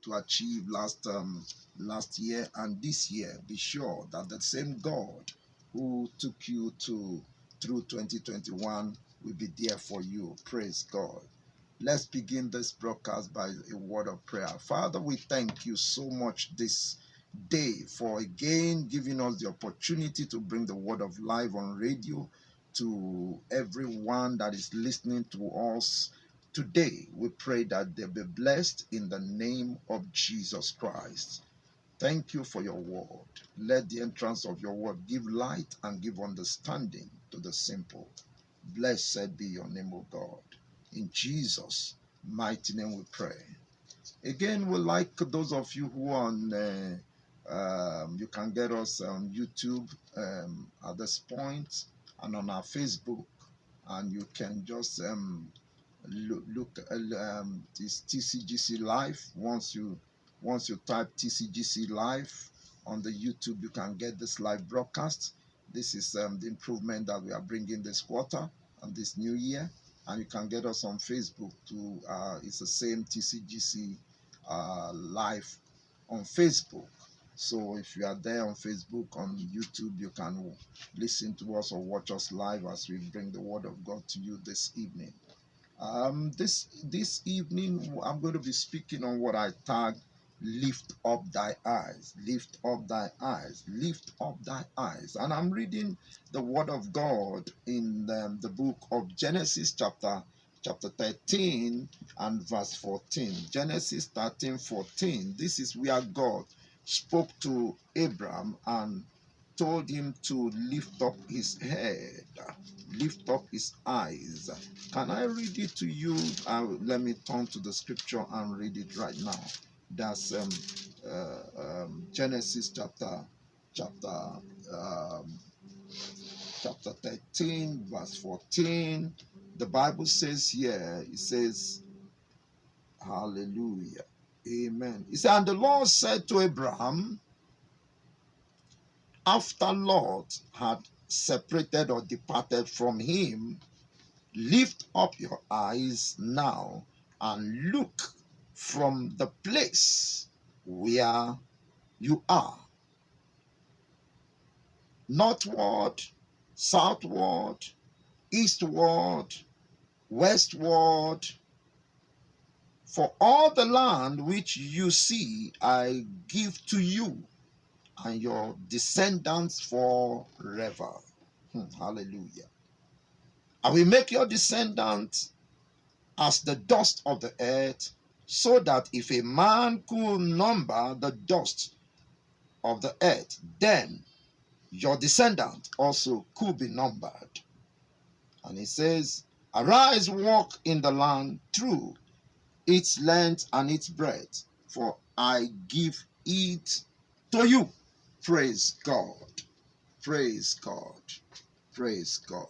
to achieve last year and this year. Be sure that the same God who took you through 2021 will be there for you. Praise God. Let's begin this broadcast by a word of prayer. Father, we thank you so much this day for again giving us the opportunity to bring the word of life on radio to everyone that is listening to us today. We pray that they'll be blessed in the name of Jesus Christ. Thank you for your word. Let the entrance of your word give light and give understanding to the simple. Blessed be your name, O God. In Jesus' mighty name we pray. Again, we like those of you who are on, you can get us on YouTube at this point and on our Facebook, and you can just look this TCGC Live. Once you type TCGC Live on the YouTube, you can get this live broadcast. This is the improvement that we are bringing this quarter and this new year. And you can get us on Facebook too. It's the same TCGC Live on Facebook. So if you are there on Facebook, on YouTube, you can listen to us or watch us live as we bring the word of God to you this evening. This evening, I'm going to be speaking on what I tagged "Lift up thy eyes, lift up thy eyes, lift up thy eyes." And I'm reading the word of God in the book of Genesis chapter 13 and verse 14. Genesis 13:14. This is where God spoke to Abraham and told him to lift up his head, lift up his eyes. Can I read it to you? Let me turn to the scripture and read it right now. That's Genesis chapter 13, verse 14. The Bible says here, it says, hallelujah, amen. It said, and the Lord said to Abraham, after Lot had separated or departed from him, lift up your eyes now and look from the place where you are, northward, southward, eastward, westward, for all the land which you see I give to you and your descendants forever. Hallelujah. I will make your descendants as the dust of the earth, so that if a man could number the dust of the earth, then your descendant also could be numbered. And it says, arise, walk in the land through its length and its breadth, for I give it to you. Praise God. Praise God. Praise God.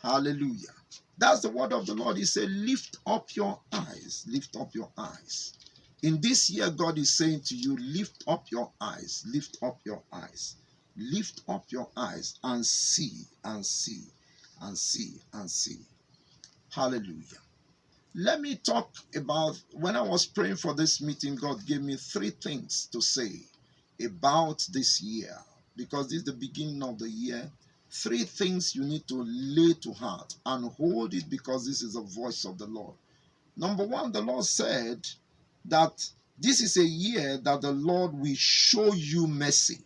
Hallelujah. That's the word of the Lord. He said, lift up your eyes. Lift up your eyes. In this year, God is saying to you, lift up your eyes. Lift up your eyes. Lift up your eyes and see, and see, and see, and see. Hallelujah. Let me talk about, when I was praying for this meeting, God gave me 3 things to say about this year, because this is the beginning of the year. 3 things you need to lay to heart and hold it, because this is the voice of the Lord. Number 1, the Lord said that this is a year that the Lord will show you mercy,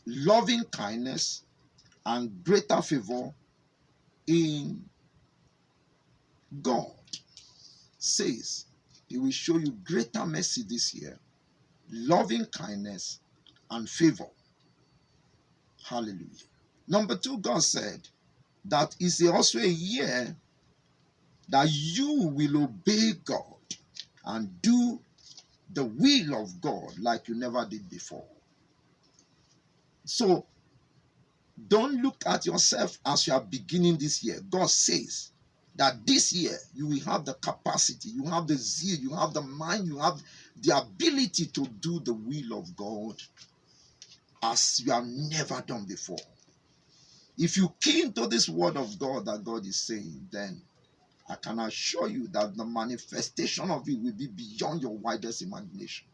loving kindness, and greater favor in God. Says He will show you greater mercy this year, loving kindness, and favor. Hallelujah. Number 2, God said that is also a year that you will obey God and do the will of God like you never did before. So don't look at yourself as you are beginning this year. God says that this year you will have the capacity, you have the zeal, you have the mind, you have the ability to do the will of God as you have never done before. If you key into this word of God that God is saying, then I can assure you that the manifestation of it will be beyond your widest imagination.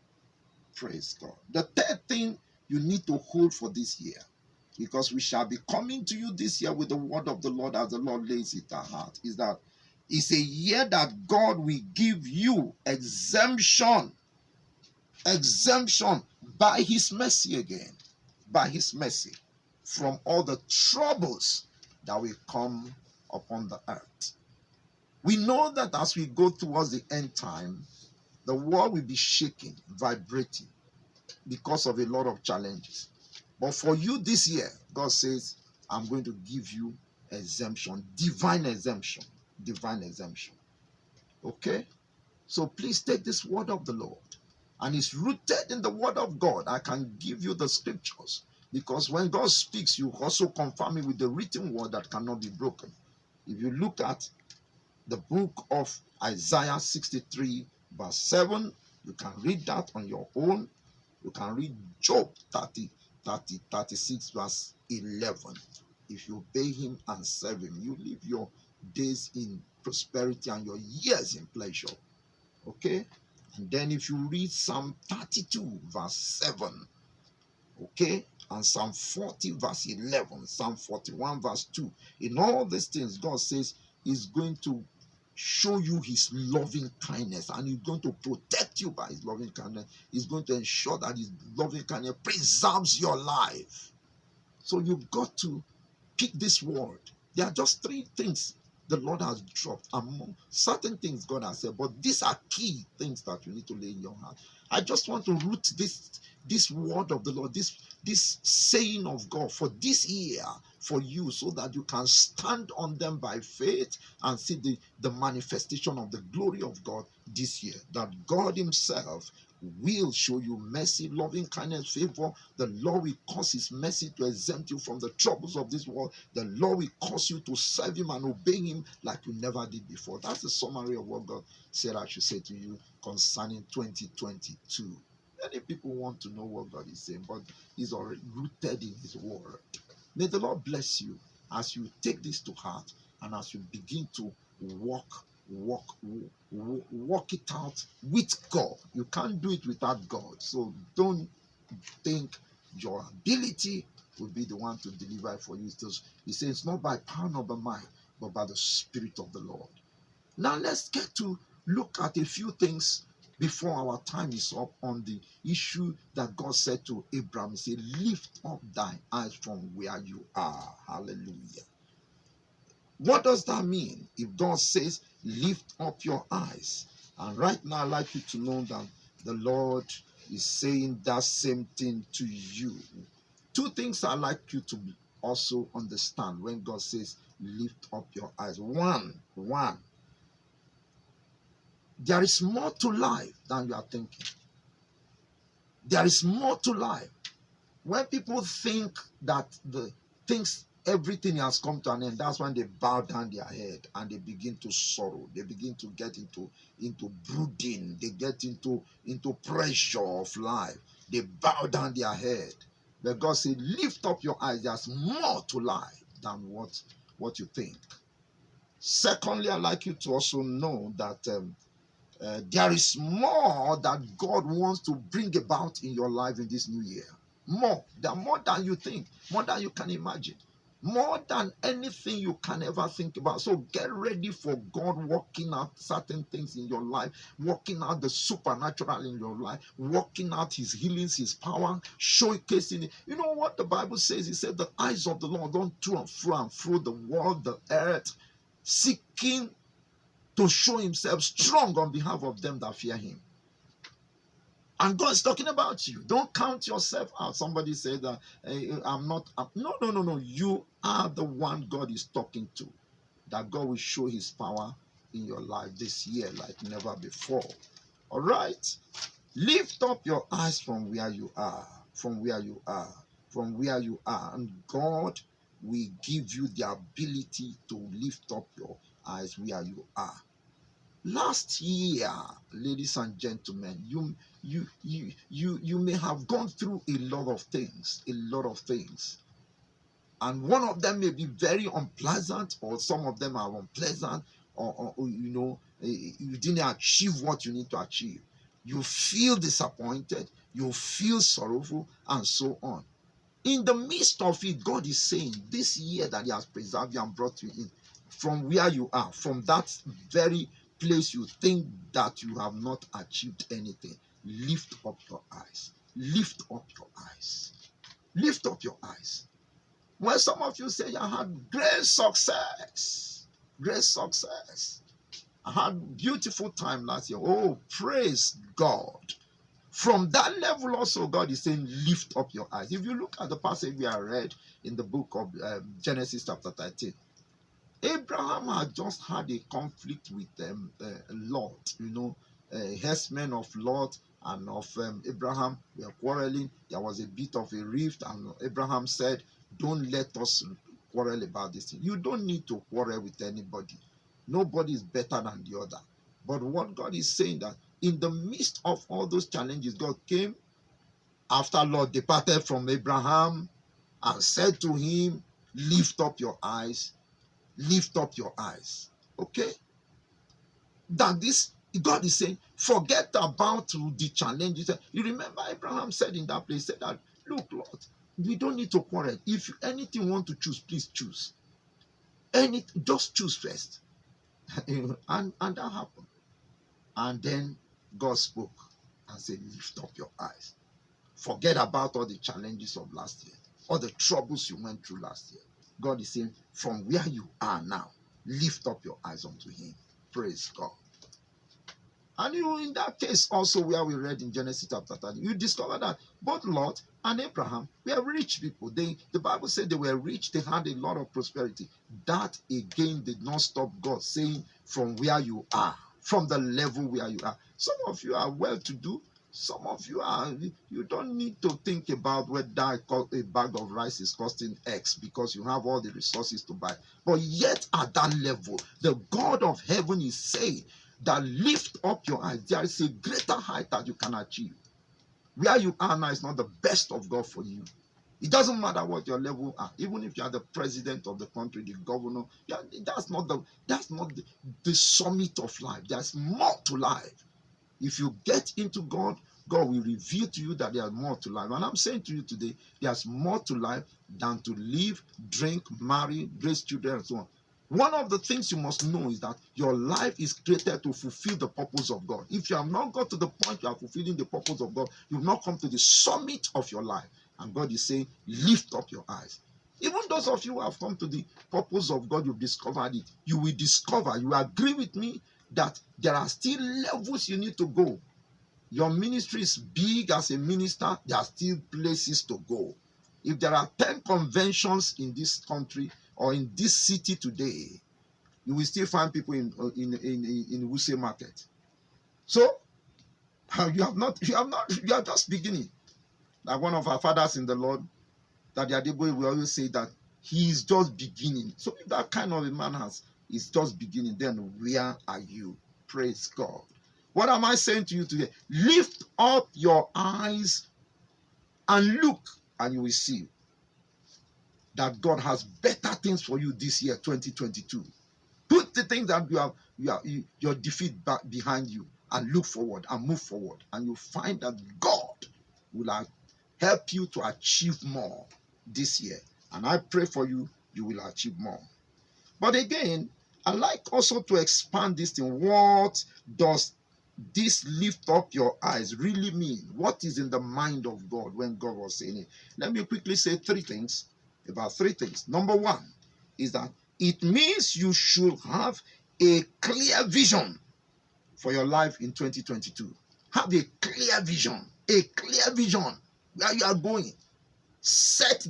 Praise God. The third thing you need to hold for this year, because we shall be coming to you this year with the word of the Lord as the Lord lays it at heart, is that it's a year that God will give you exemption by his mercy again, by his mercy, from all the troubles that will come upon the earth. We know that as we go towards the end time, the world will be shaking, vibrating because of a lot of challenges. But for you this year, God says, I'm going to give you exemption, divine exemption, divine exemption. Okay? So please take this word of the Lord, and it's rooted in the word of God. I can give you the scriptures, because when God speaks, you also confirm it with the written word that cannot be broken. If you look at the book of Isaiah 63 verse 7, you can read that on your own. You can read Job 36 verse 11. If you obey him and serve him, you live your days in prosperity and your years in pleasure. Okay? And then if you read Psalm 32 verse 7, okay, and Psalm 40 verse 11, Psalm 41 verse 2, in all these things, God says he's going to show you his loving kindness, and he's going to protect you by his loving kindness. He's going to ensure that his loving kindness preserves your life. So you've got to pick this word. There are just three things the Lord has dropped among certain things God has said, but these are key things that you need to lay in your heart. I just want to root this word of the Lord, this saying of God for this year for you, so that you can stand on them by faith and see the manifestation of the glory of God this year. That God himself will show you mercy, loving kindness, favor. The Lord will cause his mercy to exempt you from the troubles of this world. The Lord will cause you to serve him and obey him like you never did before. That's the summary of what God said I should say to you concerning 2022. Many people want to know what God is saying, but he's already rooted in his word. May the Lord bless you as you take this to heart and as you begin to walk it out with God. You can't do it without God. So don't think your ability will be the one to deliver it for you. He says it's not by power nor by might, but by the Spirit of the Lord. Now let's get to look at a few things before our time is up on the issue that God said to Abraham. He said, lift up thine eyes from where you are. Hallelujah. What does that mean? If God says, lift up your eyes. And right now, I'd like you to know that the Lord is saying that same thing to you. Two things I'd like you to also understand when God says, lift up your eyes. One, there is more to life than you are thinking. There is more to life. When people think that everything has come to an end, that's when they bow down their head and they begin to sorrow. They begin to get into brooding. They get into pressure of life. They bow down their head. But God said, lift up your eyes. There's more to life than what you think. Secondly, I'd like you to also know that there is more that God wants to bring about in your life in this new year. More than you think, more than you can imagine, more than anything you can ever think about. So get ready for God working out certain things in your life, working out the supernatural in your life, working out his healings, his power, showcasing it. You know what the Bible says? It said the eyes of the Lord don't to and fro the world, the earth, seeking to show himself strong on behalf of them that fear him. And God is talking about you. Don't count yourself out. Somebody said that I'm not. No. You are the one God is talking to. That God will show his power in your life this year like never before. All right? Lift up your eyes from where you are. From where you are. From where you are. And God will give you the ability to lift up your eyes where you are. Last year, ladies and gentlemen, you may have gone through a lot of things, and one of them may be very unpleasant, or some of them are unpleasant, you didn't achieve what you need to achieve. You feel disappointed, you feel sorrowful, and so on. In the midst of it, God is saying, this year that He has preserved you and brought you in, from where you are, from that very place you think that you have not achieved anything, lift up your eyes. Lift up your eyes. Lift up your eyes. When some of you say, I had great success, I had beautiful time last year. Oh, praise God. From that level also, God is saying, lift up your eyes. If you look at the passage we have read in the book of Genesis chapter 13, Abraham had just had a conflict with Lot, herdsmen of Lot and of Abraham were quarreling. There was a bit of a rift, and Abraham said, don't let us quarrel about this thing. You don't need to quarrel with anybody. Nobody is better than the other. But what God is saying, that in the midst of all those challenges, God came after Lot departed from Abraham and said to him, lift up your eyes. Lift up your eyes. Okay? That this, God is saying, forget about the challenges. You remember Abraham said in that place, said that, look, Lord, we don't need to quarrel. If anything you want to choose, please choose. Just choose first. and that happened. And then God spoke and said, lift up your eyes. Forget about all the challenges of last year, all the troubles you went through last year. God is saying, from where you are now, lift up your eyes unto Him. Praise God. And in that case also, where we read in Genesis chapter 30, you discover that both Lot and Abraham were rich people. The Bible said they were rich, they had a lot of prosperity. That again did not stop God saying, from where you are, from the level where you are. Some of you are well-to-do. Some of you you don't need to think about whether a bag of rice is costing X, because you have all the resources to buy. But yet at that level, the God of heaven is saying that lift up your eyes. There is a greater height that you can achieve. Where you are now is not the best of God for you. It doesn't matter what your level are. Even if you are the president of the country, the governor, that's not the summit of life. There's more to life. If you get into God, God will reveal to you that there's more to life. And I'm saying to you today, there's more to life than to live, drink, marry, raise children, and so on. One of the things you must know is that your life is created to fulfill the purpose of God. If you have not got to the point you are fulfilling the purpose of God, you've not come to the summit of your life. And God is saying, lift up your eyes. Even those of you who have come to the purpose of God, you've discovered it. You will discover, you agree with me, that there are still levels you need to go. Your ministry is big as a minister, there are still places to go. If there are 10 conventions in this country or in this city today, you will still find people in Wuse Market. So you are just beginning. Like one of our fathers in the Lord, Daddy Adeboye, will always say that he is just beginning. So if that kind of a man is just beginning, then where are you? Praise God. What am I saying to you today? Lift up your eyes and look, and you will see that God has better things for you this year, 2022. Put the things that your defeat back behind you and look forward and move forward, and you find that God will help you to achieve more this year. And I pray for you, you will achieve more. But again, I like also to expand this thing. What does this lift up your eyes really mean? What is in the mind of God when God was saying it? Let me quickly say about three things. Number one is that it means you should have a clear vision for your life in 2022. Have a clear vision where you are going. Set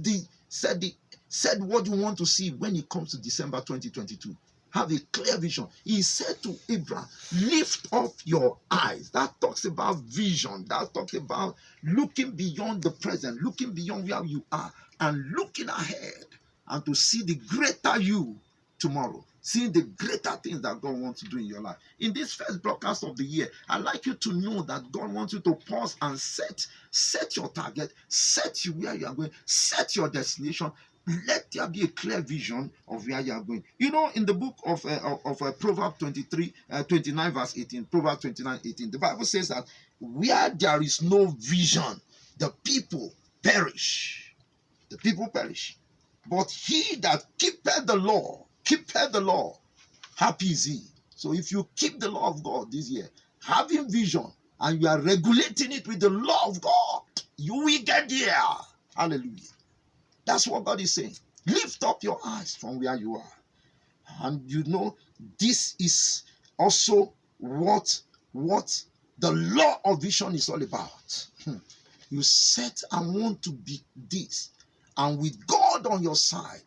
what you want to see when it comes to December 2022. Have a clear vision. He said to Abraham, lift up your eyes. That talks about vision. That talks about looking beyond the present, looking beyond where you are, and looking ahead, and to see the greater you tomorrow. Seeing the greater things that God wants to do in your life. In this first broadcast of the year, I'd like you to know that God wants you to pause and set your target, set you where you are going, set your destination. let there be a clear vision of where you are going. You know, in the book of Proverbs 29 verse 18, Proverbs 29:18, the Bible says that where there is no vision, the people perish. The people perish. But he that keepeth the law, happy is he. So if you keep the law of God this year, having vision, and you are regulating it with the law of God, you will get there. Hallelujah. That's what God is saying. Lift up your eyes from where you are. And you know, this is also what the law of vision is all about. You set and want to be this. And with God on your side,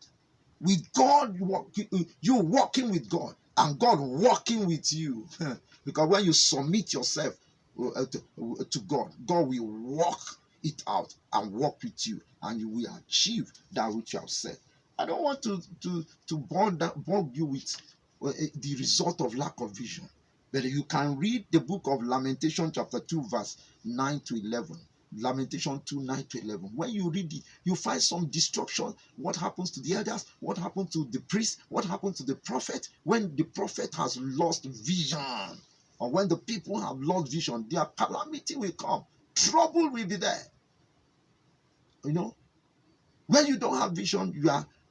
with God, you walking with God, and God walking with you. Because when you submit yourself to God, God will walk it out and walk with you, and you will achieve that which you have said. I don't want to bug you with the result of lack of vision. But you can read the book of Lamentation chapter 2 verse 9 to 11. Lamentation 2, 9 to 11. When you read it, you find some destruction. What happens to the elders? What happens to the priest? What happens to the prophet? When the prophet has lost vision, or when the people have lost vision, their calamity will come. Trouble will be there. You know, when you don't have vision,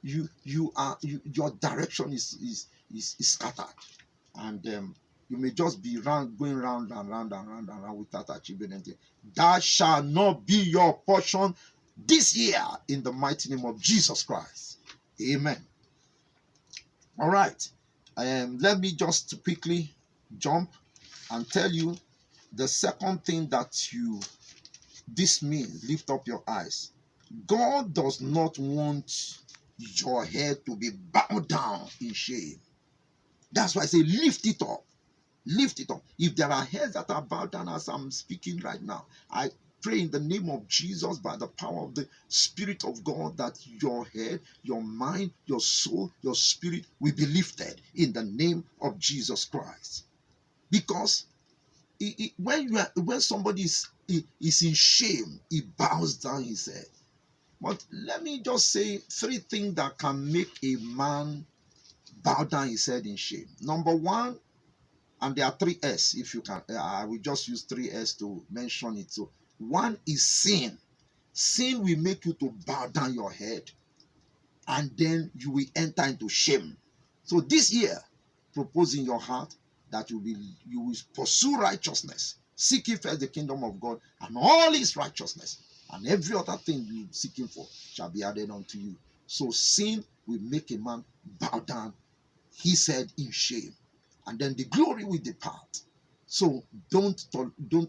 your direction is scattered, and you may just be going round and round without achieving anything. That shall not be your portion this year, in the mighty name of Jesus Christ. Amen. All right. Let me just quickly jump and tell you the second thing that this means. Lift up your eyes. God does not want your head to be bowed down in shame. That's why I say lift it up. Lift it up. If there are heads that are bowed down as I'm speaking right now, I pray in the name of Jesus, by the power of the Spirit of God, that your head, your mind, your soul, your spirit will be lifted in the name of Jesus Christ. Because when somebody is in shame, he bows down his head. But let me just say 3 things that can make a man bow down his head in shame. Number 1, and there are 3 S. If you can, I will just use 3 S to mention it. So 1 is sin. Sin will make you to bow down your head, and then you will enter into shame. So this year, propose in your heart that you will pursue righteousness. Seek ye first the kingdom of God and all his righteousness, and every other thing you seeking for shall be added unto you. So sin will make a man bow down his head in shame, and then the glory will depart. So don't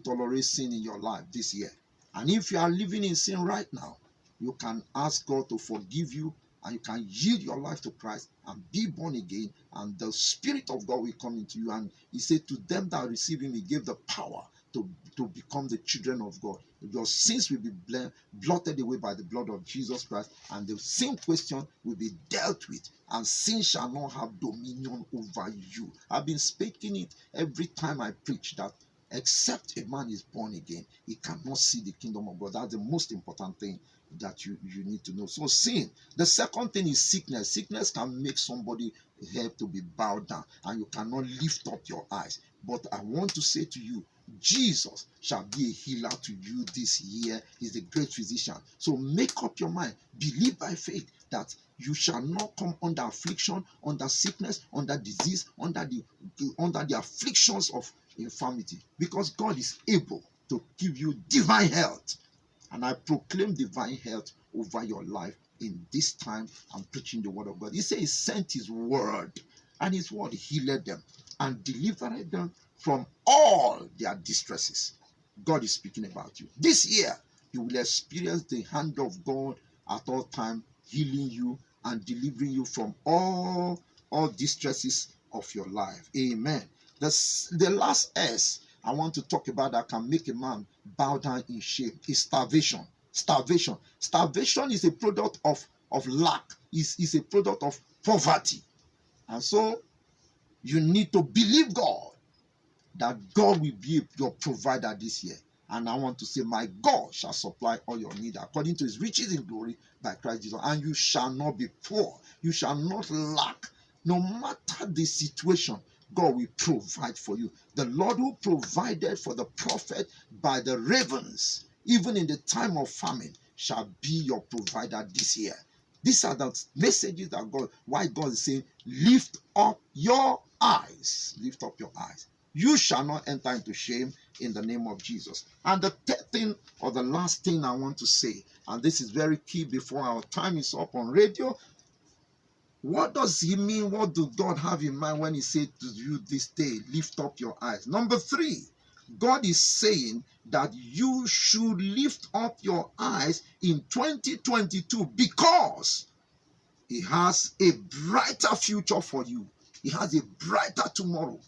tolerate sin in your life this year. And if you are living in sin right now, you can ask God to forgive you, and you can yield your life to Christ and be born again, and the Spirit of God will come into you. And he said, to them that receive him, he gave the power to become the children of God. Your sins will be blotted away by the blood of Jesus Christ, and the sin question will be dealt with, and sin shall not have dominion over you. I've been speaking it every time I preach, that except a man is born again, he cannot see the kingdom of God. That's the most important thing that you need to know. So sin. The second thing is sickness. Sickness can make somebody head to be bowed down, and you cannot lift up your eyes. But I want to say to you, Jesus shall be a healer to you this year. He's a great physician. So make up your mind. Believe by faith that you shall not come under affliction, under sickness, under disease, under the afflictions of infirmity, because God is able to give you divine health. And I proclaim divine health over your life in this time. I'm preaching the word of God. He said he sent his word, and his word healed them and delivered them from all their distresses. God is speaking about you. This year, you will experience the hand of God at all time, healing you and delivering you from all distresses of your life. Amen. The last S I want to talk about that can make a man bow down in shame is starvation. Starvation. Starvation is a product of lack. Is a product of poverty. And so you need to believe God, that God will be your provider this year. And I want to say, my God shall supply all your need according to his riches in glory by Christ Jesus. And you shall not be poor. You shall not lack. No matter the situation, God will provide for you. The Lord who provided for the prophet by the ravens, even in the time of famine, shall be your provider this year. These are the messages that why God is saying, lift up your eyes. Lift up your eyes. You shall not enter into shame in the name of Jesus. And the third thing, or the last thing I want to say, and this is very key before our time is up on radio, what does he mean? What does God have in mind when he said to you this day, lift up your eyes? Number 3, God is saying that you should lift up your eyes in 2022 because he has a brighter future for you. He has a brighter tomorrow.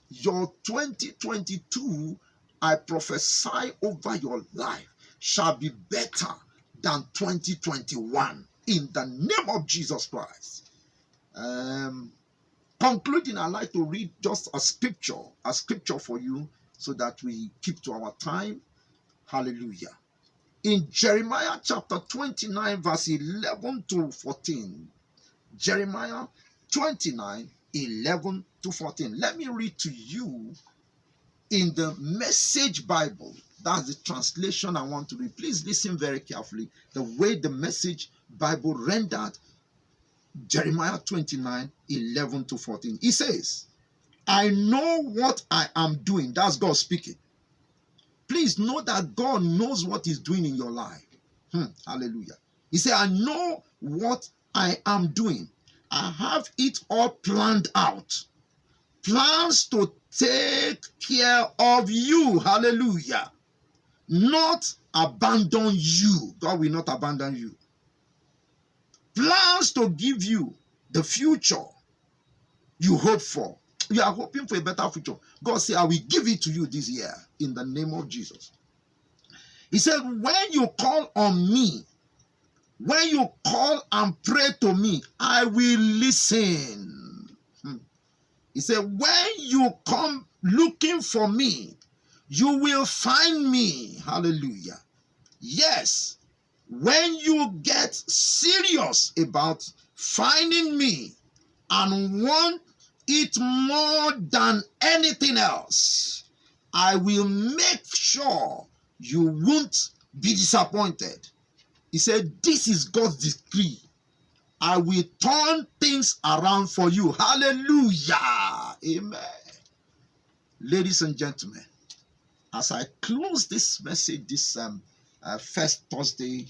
Your 2022, I prophesy over your life, shall be better than 2021 in the name of Jesus Christ. Concluding, I'd like to read just a scripture for you so that we keep to our time. Hallelujah. In Jeremiah chapter 29, verse 11 to 14. Jeremiah 29, 11 to 14. Let me read to you in the Message Bible. That's the translation I want to read. Please listen very carefully. The way the Message Bible rendered Jeremiah 29, 11 to 14. He says, I know what I am doing. That's God speaking. Please know that God knows what he's doing in your life. Hallelujah. He said, I know what I am doing. I have it all planned out. Plans to take care of you. Hallelujah. Not abandon you. God will not abandon you. Plans to give you the future you hope for. You are hoping for a better future. God said, I will give it to you this year in the name of Jesus. He said, when you call on me, when you call and pray to me, I will listen. He said, when you come looking for me, you will find me. Hallelujah. Yes, when you get serious about finding me and want it more than anything else, I will make sure you won't be disappointed. He said, this is God's decree. I will turn things around for you. Hallelujah. Amen. Ladies and gentlemen, as I close this message this first Thursday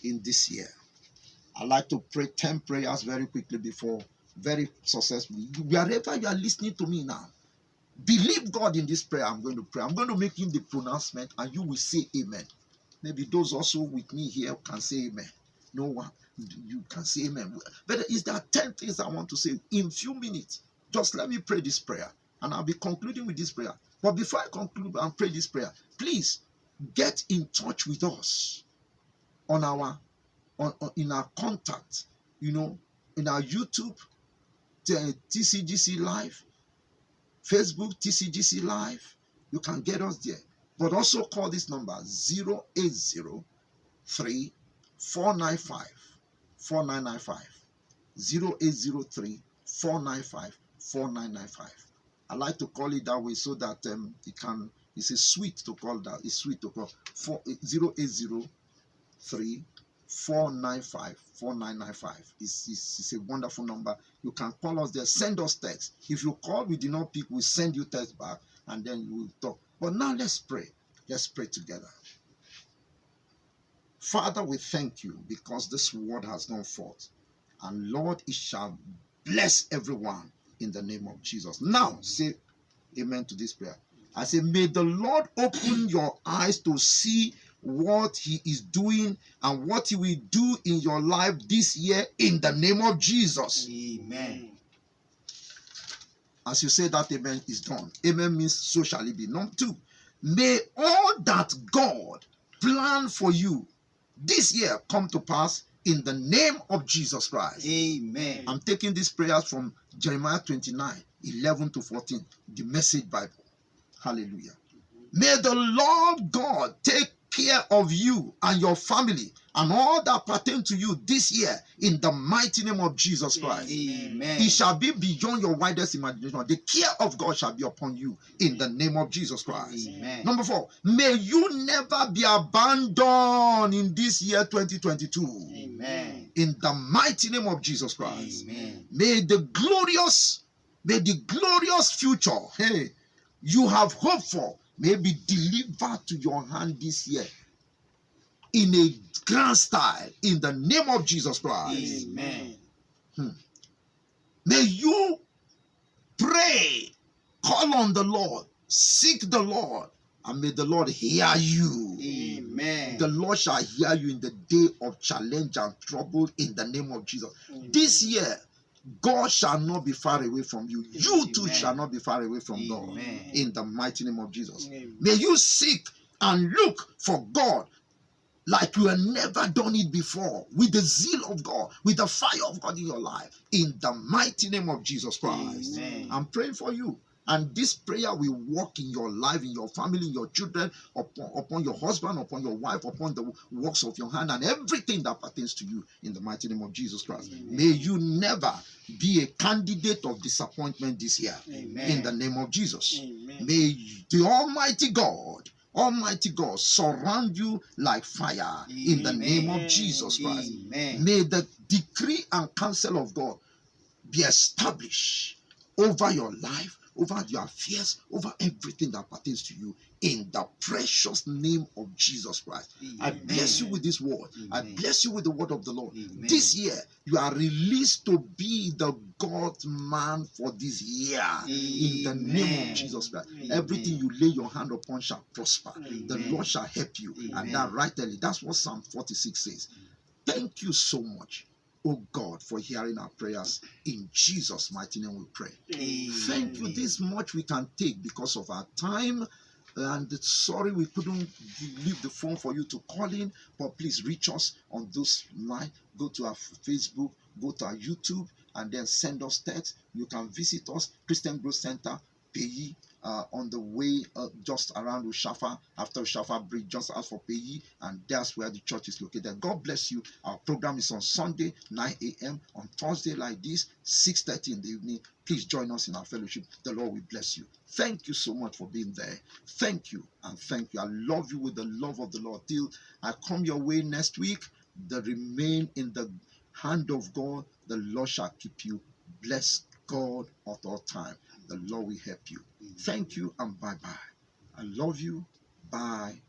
in this year, I'd like to pray 10 prayers very quickly before, very successfully. Wherever you are listening to me now, believe God in this prayer I'm going to pray. I'm going to make him the pronouncement and you will say amen. Maybe those also with me here can say amen. No one, you can say amen. But is there 10 things I want to say in few minutes? Just let me pray this prayer and I'll be concluding with this prayer. But before I conclude and pray this prayer, please get in touch with us on our in our contact, in our YouTube, TCGC Live, Facebook, TCGC Live. You can get us there. But also call this number 0803 495 4995. 0803 495 4995. I like to call it that way so that it's a sweet to call that. It's sweet to call 0803 495 4995. It's a wonderful number. You can call us there. Send us text. If you call, we do not pick, we send you text back and then you will talk. But now let's pray. Let's pray together. Father, we thank you because this word has gone forth. And Lord, it shall bless everyone in the name of Jesus. Now, say amen to this prayer. I say, may the Lord open your eyes to see what he is doing and what he will do in your life this year in the name of Jesus. Amen. As you say that amen is done. Amen means so shall it be. Number 2, may all that God planned for you this year come to pass in the name of Jesus Christ. Amen. I'm taking these prayers from Jeremiah 29, 11 to 14, the Message Bible. Hallelujah. May the Lord God God take care of you and your family and all that pertain to you this year in the mighty name of Jesus Christ. Amen. It shall be beyond your widest imagination. The care of God shall be upon you in the name of Jesus Christ. Amen. Number 4, may you never be abandoned in this year 2022. Amen. In the mighty name of Jesus Christ. Amen. May the glorious future, hey, you have hoped for, may be delivered to your hand this year in a grand style in the name of Jesus Christ. Amen. May you pray, call on the Lord, seek the Lord, and may the Lord hear you. Amen. The Lord shall hear you in the day of challenge and trouble in the name of Jesus. This year, God shall not be far away from you. You too shall not be far away from God in the mighty name of Jesus. May you seek and look for God like you have never done it before, with the zeal of God, with the fire of God in your life, in the mighty name of Jesus Christ. Amen. I'm praying for you. And this prayer will work in your life, in your family, in your children, upon your husband, upon your wife, upon the works of your hand, and everything that pertains to you in the mighty name of Jesus Christ. Amen. May you never be a candidate of disappointment this year. Amen. In the name of Jesus. Amen. May the Almighty God surround you like fire in the name of Jesus Christ. Amen. May the decree and counsel of God be established over your life, over your affairs, over everything that pertains to you in the precious name of Jesus Christ. Amen. I bless you with this word. I Amen. bless you with the word of the Lord. Amen. This year, you are released to be the God man for this year in the name of Jesus Christ. Amen. Everything you lay your hand upon shall prosper. Amen. The Lord shall help you. Amen. And that right early, that's what Psalm 46 says. Thank you so much, oh God, for hearing our prayers. In Jesus' mighty name we pray. Amen. Thank you. This much we can take because of our time. And sorry we couldn't leave the phone for you to call in, but please reach us on those line. Go to our Facebook, go to our YouTube, and then send us text. You can visit us, Christian Growth Center, Peyi, on the way just around Ushafa, after Ushafa Bridge, just out for Peyi, and that's where the church is located. God bless you. Our program is on Sunday, 9 a.m., on Thursday like this, 6:30 in the evening. Please join us in our fellowship. The Lord will bless you. Thank you so much for being there. Thank you and thank you. I love you with the love of the Lord. Till I come your way next week, remain in the hand of God. The Lord shall keep you. Bless God at all time. The Lord will help you. Thank you and bye-bye. I love you. Bye.